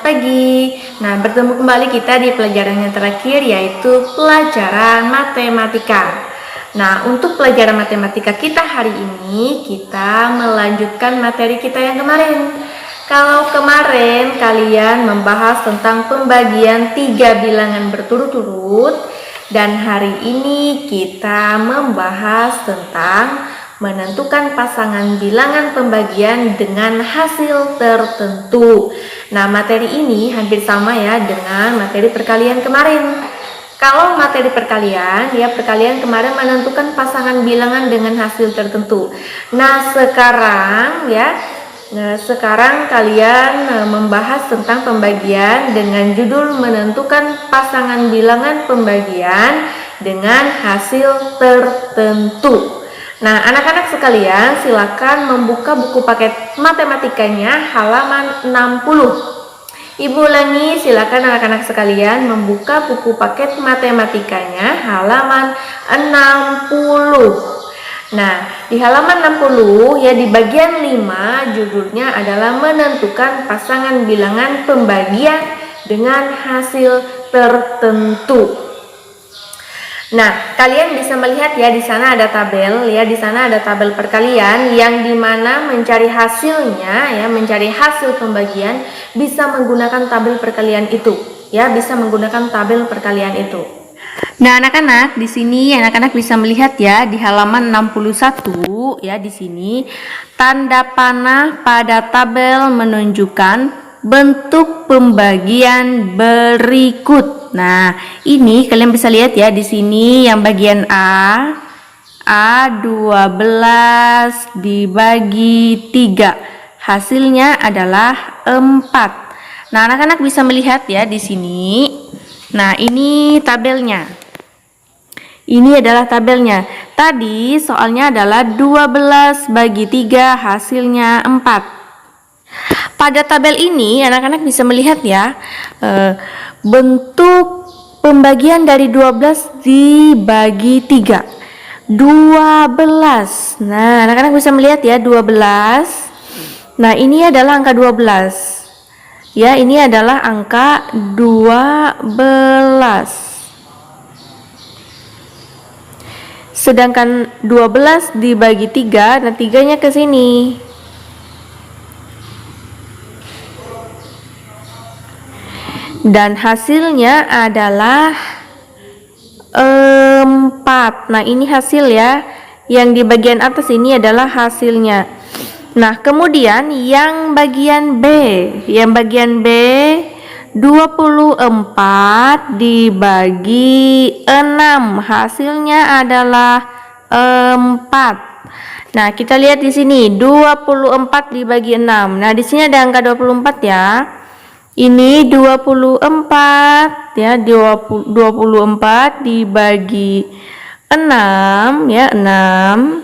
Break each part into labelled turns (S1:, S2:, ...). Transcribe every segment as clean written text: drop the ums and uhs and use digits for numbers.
S1: pagi. Nah, bertemu kembali kita di pelajaran yang terakhir, yaitu pelajaran matematika. Nah, untuk pelajaran matematika kita hari ini, kita melanjutkan materi kita yang kemarin. Kalau kemarin kalian membahas tentang pembagian 3 bilangan berturut-turut, dan hari ini kita membahas tentang menentukan pasangan bilangan pembagian dengan hasil tertentu. Nah, materi ini hampir sama ya dengan materi perkalian kemarin. Kalau materi perkalian, ya perkalian kemarin menentukan pasangan bilangan dengan hasil tertentu. Nah, sekarang kalian membahas tentang pembagian dengan judul menentukan pasangan bilangan pembagian dengan hasil tertentu. Nah, anak-anak sekalian, silakan membuka buku paket matematikanya halaman 60. Ibu ulangi, silakan anak-anak sekalian membuka buku paket matematikanya halaman 60. Nah, di halaman 60 ya, di bagian 5 judulnya adalah menentukan pasangan bilangan pembagian dengan hasil tertentu. Nah, kalian bisa melihat ya, di sana ada tabel ya, di sana ada tabel perkalian yang dimana mencari hasilnya ya, mencari hasil pembagian bisa menggunakan tabel perkalian itu ya, bisa menggunakan tabel perkalian itu. Nah, anak-anak di sini anak-anak bisa melihat ya, di halaman 61 ya, di sini tanda panah pada tabel menunjukkan bentuk pembagian berikut. Nah, ini kalian bisa lihat ya, di sini yang bagian A12 dibagi 3. Hasilnya adalah 4. Nah, anak-anak bisa melihat ya di sini. Nah, ini tabelnya. Ini adalah tabelnya. Tadi soalnya adalah 12 bagi 3, hasilnya 4. Pada tabel ini anak-anak bisa melihat ya, bentuk pembagian dari 12 dibagi 3. 12. Nah, anak-anak bisa melihat ya, 12. Nah, ini adalah angka 12. Ya, ini adalah angka 12. Sedangkan 12 dibagi 3, nah 3-nya ke sini. Dan hasilnya adalah 4. Nah, ini hasil ya. Yang di bagian atas ini adalah hasilnya. Nah, kemudian yang bagian B. Yang bagian B 24 dibagi 6. Hasilnya adalah 4. Nah, kita lihat di sini 24 dibagi 6. Nah, di sini ada angka 24 ya. Ini 24 ya, 24 dibagi 6 ya, 6.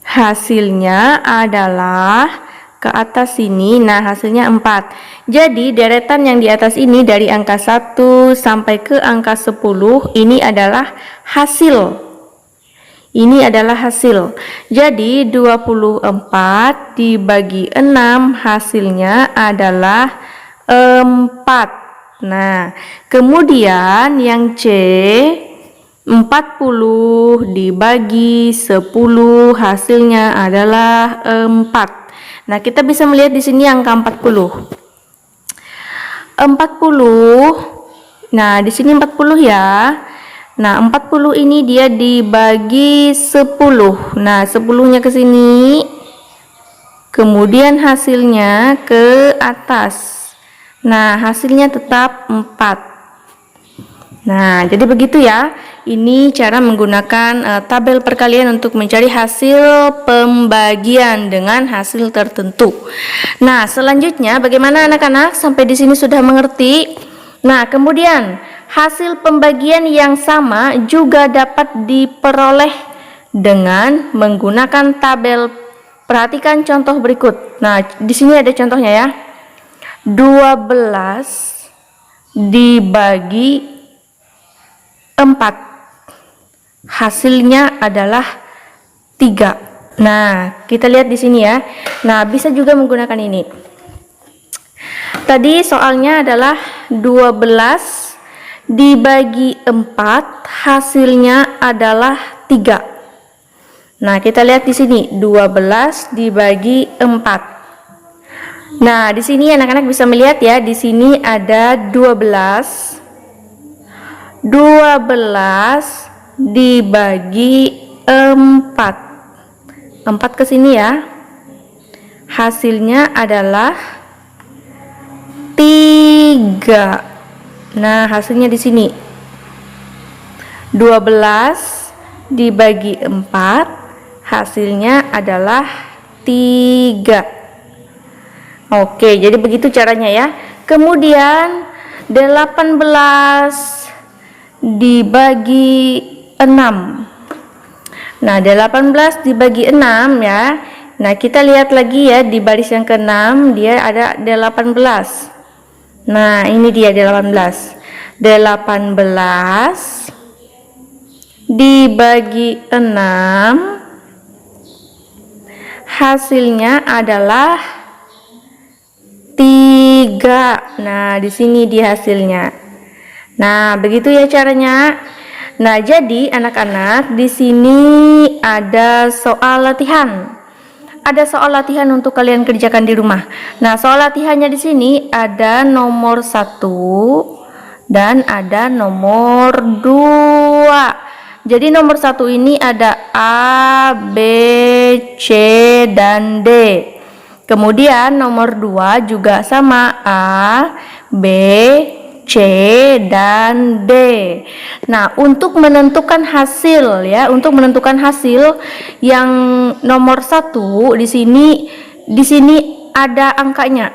S1: Hasilnya adalah ke atas sini. Nah, hasilnya 4. Jadi deretan yang di atas ini dari angka 1 sampai ke angka 10 ini adalah hasil. Ini adalah hasil. Jadi 24 dibagi 6 hasilnya adalah 4. Nah, kemudian yang C 40 dibagi 10 hasilnya adalah 4. Nah, kita bisa melihat di sini angka 40. 40. Nah, di sini 40 ya. Nah, 40 ini dia dibagi 10. Nah, 10-nya ke sini. Kemudian hasilnya ke atas. Nah, hasilnya tetap 4. Nah, jadi begitu ya. Ini cara menggunakan tabel perkalian untuk mencari hasil pembagian dengan hasil tertentu. Nah, selanjutnya bagaimana anak-anak? Sampai di sini sudah mengerti? Nah, kemudian hasil pembagian yang sama juga dapat diperoleh dengan menggunakan tabel. Perhatikan contoh berikut. Nah, di sini ada contohnya ya. 12 dibagi 4. Hasilnya adalah 3. Nah, kita lihat di sini ya. Nah, bisa juga menggunakan ini. Tadi soalnya adalah 12 dibagi 4, hasilnya adalah 3. Nah, kita lihat di sini 12 dibagi 4. Nah, di sini anak-anak bisa melihat ya, di sini ada 12. 12 dibagi 4. 4 ke sini ya. Hasilnya adalah 3. Nah, hasilnya di sini 12 dibagi 4, hasilnya adalah 3. Oke, jadi begitu caranya ya. Kemudian 18 dibagi 6. Nah, 18 dibagi 6 ya. Nah, kita lihat lagi ya, di baris yang ke-6 dia ada 18. Nah, ini dia 18. 18 dibagi 6, hasilnya adalah 3. Nah, di sini di hasilnya. Nah, begitu ya caranya. Nah, jadi anak-anak di sini ada soal latihan. Ada soal latihan untuk kalian kerjakan di rumah. Nah, soal latihannya di sini ada nomor 1 dan ada nomor 2. Jadi nomor 1 ini ada A, B, C, dan D. Kemudian nomor 2 juga sama A, B, C, dan D. Nah, untuk menentukan hasil ya, untuk menentukan hasil yang nomor 1 di sini ada angkanya.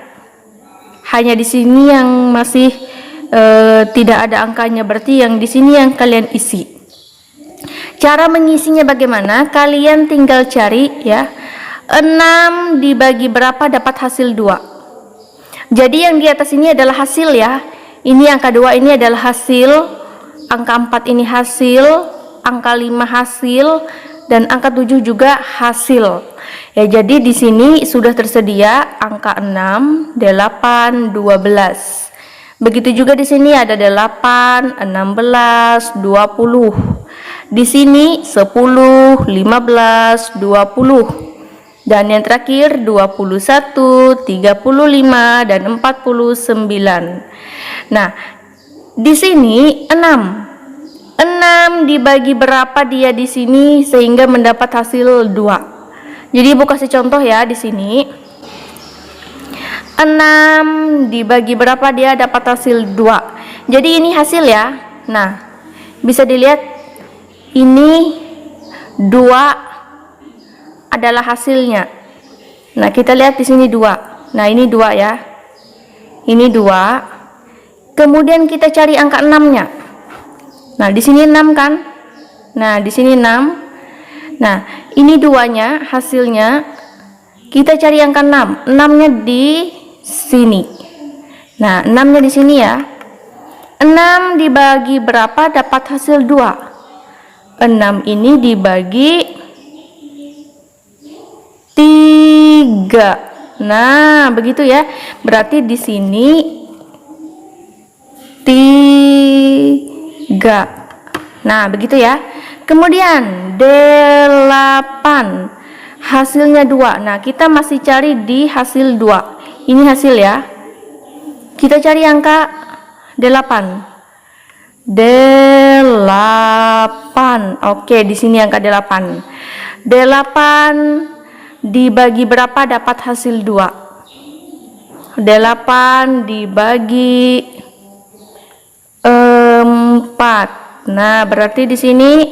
S1: Hanya di sini yang masih tidak ada angkanya, berarti yang di sini yang kalian isi. Cara mengisinya bagaimana? Kalian tinggal cari ya. 6 dibagi berapa dapat hasil 2. Jadi yang di atas ini adalah hasil ya. Ini angka 2 ini adalah hasil, angka 4 ini hasil, angka 5 hasil, dan angka 7 juga hasil. Ya, jadi di sini sudah tersedia angka 6, 8, 12. Begitu juga di sini ada 8, 16, 20. Di sini 10, 15, 20. Dan yang terakhir 21, 35, dan 49. Nah, di sini 6. 6 dibagi berapa dia di sini sehingga mendapat hasil 2. Jadi Ibu kasih contoh ya di sini. 6 dibagi berapa dia dapat hasil 2. Jadi ini hasil ya. Nah, bisa dilihat ini 2 adalah hasilnya. Nah, kita lihat di sini 2. Nah, ini 2 ya. Ini 2. Kemudian kita cari angka 6-nya. Nah, di sini 6 kan? Nah, di sini 6. Nah, ini 2-nya hasilnya. Kita cari angka 6. 6-nya di sini. Nah, 6-nya di sini ya. 6 dibagi berapa dapat hasil 2? 6 ini dibagi 3. Nah, begitu ya. Berarti di sini 3. Nah, begitu ya. Kemudian 8 hasilnya 2. Nah, kita masih cari di hasil 2. Ini hasil ya. Kita cari angka 8. 8. Oke, di sini angka 8. 8 dibagi berapa dapat hasil 2? 8 dibagi 4. Nah, berarti di sini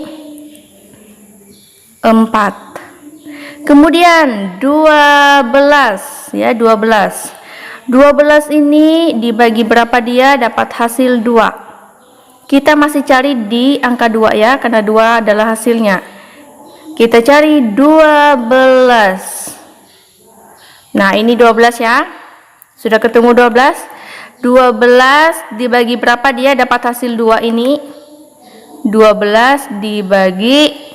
S1: 4. Kemudian 12 ya, 12. 12 ini dibagi berapa dia dapat hasil 2? Kita masih cari di angka 2 ya, karena 2 adalah hasilnya. Kita cari 12. Nah, ini 12 ya. Sudah ketemu 12? 12 dibagi berapa dia dapat hasil 2 ini? 12 dibagi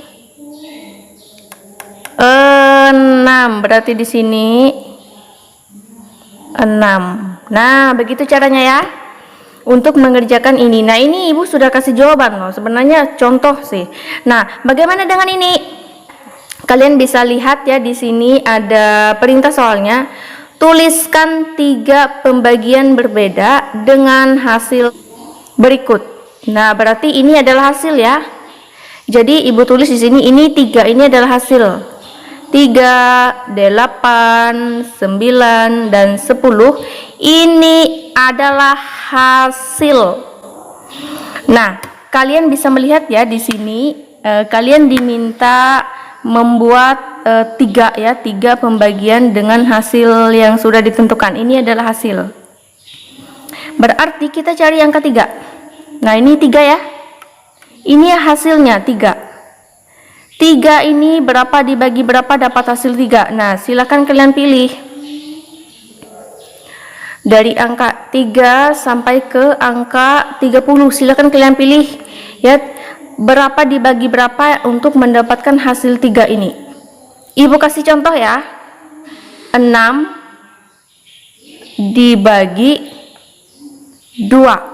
S1: 6. Berarti di sini 6.
S2: Nah, begitu caranya ya untuk mengerjakan ini. Nah, ini Ibu sudah kasih jawaban loh. Sebenarnya contoh sih. Nah, bagaimana dengan ini? Kalian bisa lihat ya, di sini ada perintah soalnya. Tuliskan 3 pembagian berbeda dengan hasil berikut. Nah, berarti ini adalah hasil ya. Jadi Ibu tulis di sini, ini 3, ini adalah hasil. 3, 8, 9, dan 10 ini adalah hasil. Nah, kalian bisa melihat ya di sini, kalian diminta membuat 3 pembagian dengan hasil yang sudah ditentukan. Ini adalah hasil. Berarti kita cari yang ketiga. Nah, ini 3 ya. Ini hasilnya 3. 3 ini berapa dibagi berapa dapat hasil 3. Nah, silakan kalian pilih dari angka 3 sampai ke angka 30. Silakan kalian pilih ya, berapa dibagi berapa untuk mendapatkan hasil 3 ini. Ibu kasih contoh ya. 6 dibagi 2.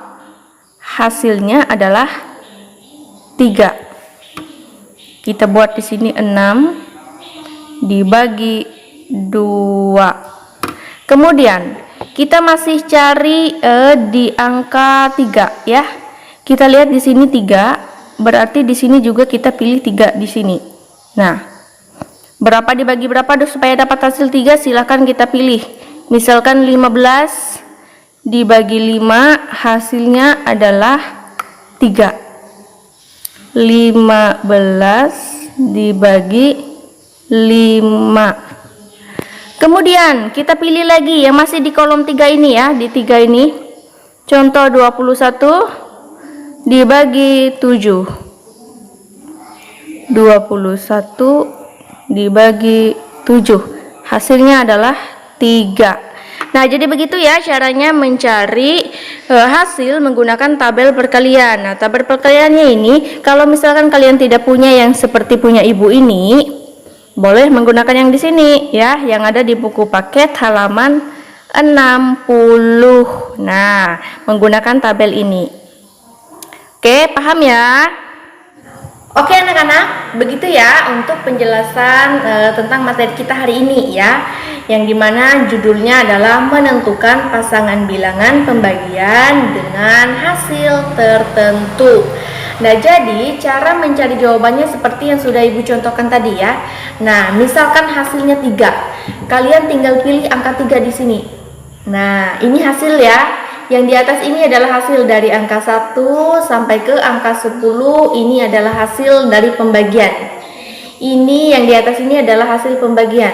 S2: Hasilnya adalah 3. Kita buat di sini 6 dibagi 2. Kemudian kita masih cari di angka 3 ya. Kita lihat di sini 3, berarti di sini juga kita pilih 3 di sini. Nah, berapa dibagi berapa supaya dapat hasil 3? Silahkan kita pilih. Misalkan 15 dibagi 5, hasilnya adalah 3. 15 dibagi 5. Kemudian kita pilih lagi yang masih di kolom 3 ini ya, di 3 ini. Contoh 21 dibagi 7. 21 dibagi 7. Hasilnya adalah 3. Nah, jadi begitu ya caranya mencari hasil menggunakan tabel perkalian. Nah, tabel perkaliannya ini kalau misalkan kalian tidak punya yang seperti punya Ibu ini, boleh menggunakan yang di sini ya, yang ada di buku paket halaman 60. Nah, menggunakan tabel ini. Oke, paham ya?
S1: Oke anak-anak, begitu ya untuk penjelasan tentang materi kita hari ini ya, yang dimana judulnya adalah menentukan pasangan bilangan pembagian dengan hasil tertentu. Nah, jadi cara mencari jawabannya seperti yang sudah Ibu contohkan tadi ya. Nah, misalkan hasilnya 3, kalian tinggal pilih angka 3 di sini. Nah, ini hasil ya. Yang di atas ini adalah hasil dari angka 1 sampai ke angka 10. Ini adalah hasil dari pembagian. Ini yang di atas ini adalah hasil pembagian.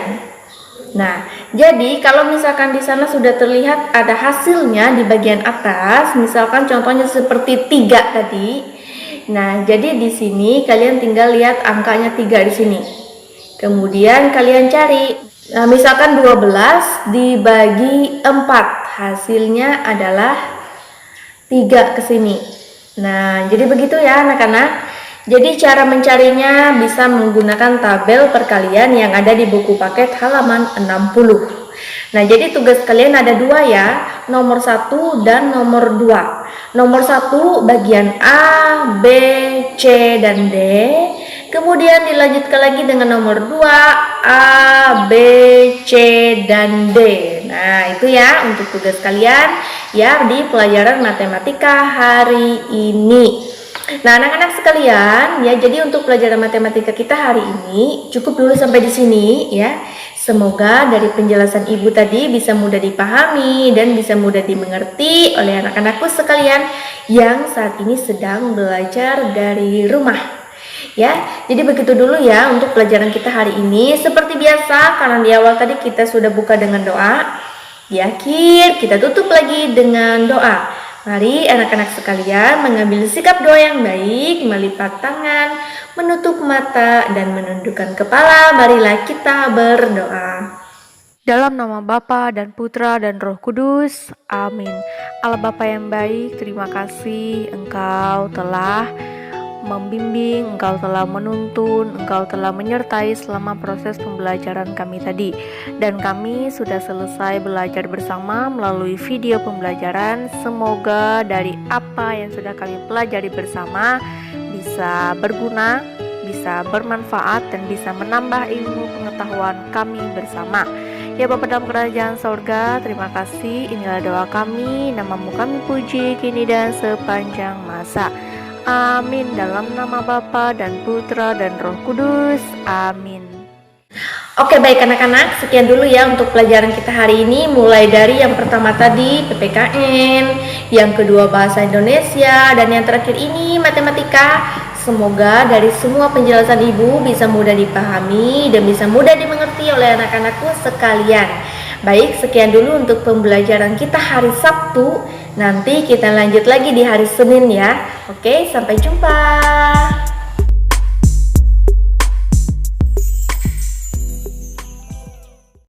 S1: Nah, jadi kalau misalkan di sana sudah terlihat ada hasilnya di bagian atas, misalkan contohnya seperti 3 tadi. Nah, jadi di sini kalian tinggal lihat angkanya 3 di sini. Kemudian kalian cari, nah, misalkan 12 dibagi 4. Hasilnya adalah 3 ke sini. Nah, jadi begitu ya anak-anak. Jadi cara mencarinya bisa menggunakan tabel perkalian yang ada di buku paket halaman 60. Nah, jadi tugas kalian ada 2 ya, nomor 1 dan nomor 2. Nomor 1 bagian A, B, C, dan D. Kemudian dilanjutkan lagi dengan nomor 2, A, B, C, dan D. Nah, itu ya untuk tugas kalian ya di pelajaran matematika hari ini. Nah, anak-anak sekalian ya, jadi untuk pelajaran matematika kita hari ini cukup dulu sampai di sini ya. Semoga dari penjelasan Ibu tadi bisa mudah dipahami dan bisa mudah dimengerti oleh anak-anakku sekalian yang saat ini sedang belajar dari rumah. Ya, jadi begitu dulu ya untuk pelajaran kita hari ini. Seperti biasa, karena di awal tadi kita sudah buka dengan doa, di akhir kita tutup lagi dengan doa. Mari anak-anak sekalian mengambil sikap doa yang baik, melipat tangan, menutup mata, dan menundukkan kepala. Marilah kita berdoa.
S2: Dalam nama Bapa dan Putra dan Roh Kudus, amin. Allah Bapa yang baik, terima kasih Engkau telah
S1: membimbing, Engkau telah menuntun, Engkau telah menyertai selama proses pembelajaran kami tadi. Dan kami sudah selesai belajar bersama melalui video pembelajaran. Semoga dari apa yang sudah kami pelajari bersama bisa berguna, bisa bermanfaat, dan bisa menambah ilmu pengetahuan kami bersama. Ya Bapa dalam kerajaan sorga, terima kasih. Inilah doa kami, namamu kami puji kini dan sepanjang masa. Amin. Dalam nama Bapa dan Putra dan Roh Kudus. Amin. Oke, baik anak-anak, sekian dulu ya untuk pelajaran kita hari ini. Mulai dari yang pertama tadi PPKN, yang kedua bahasa Indonesia, dan yang terakhir ini matematika. Semoga dari semua penjelasan Ibu bisa mudah dipahami dan bisa mudah dimengerti oleh anak-anakku sekalian. Baik, sekian dulu untuk pembelajaran kita hari Sabtu. Nanti kita lanjut lagi di hari Senin ya. Oke, sampai jumpa.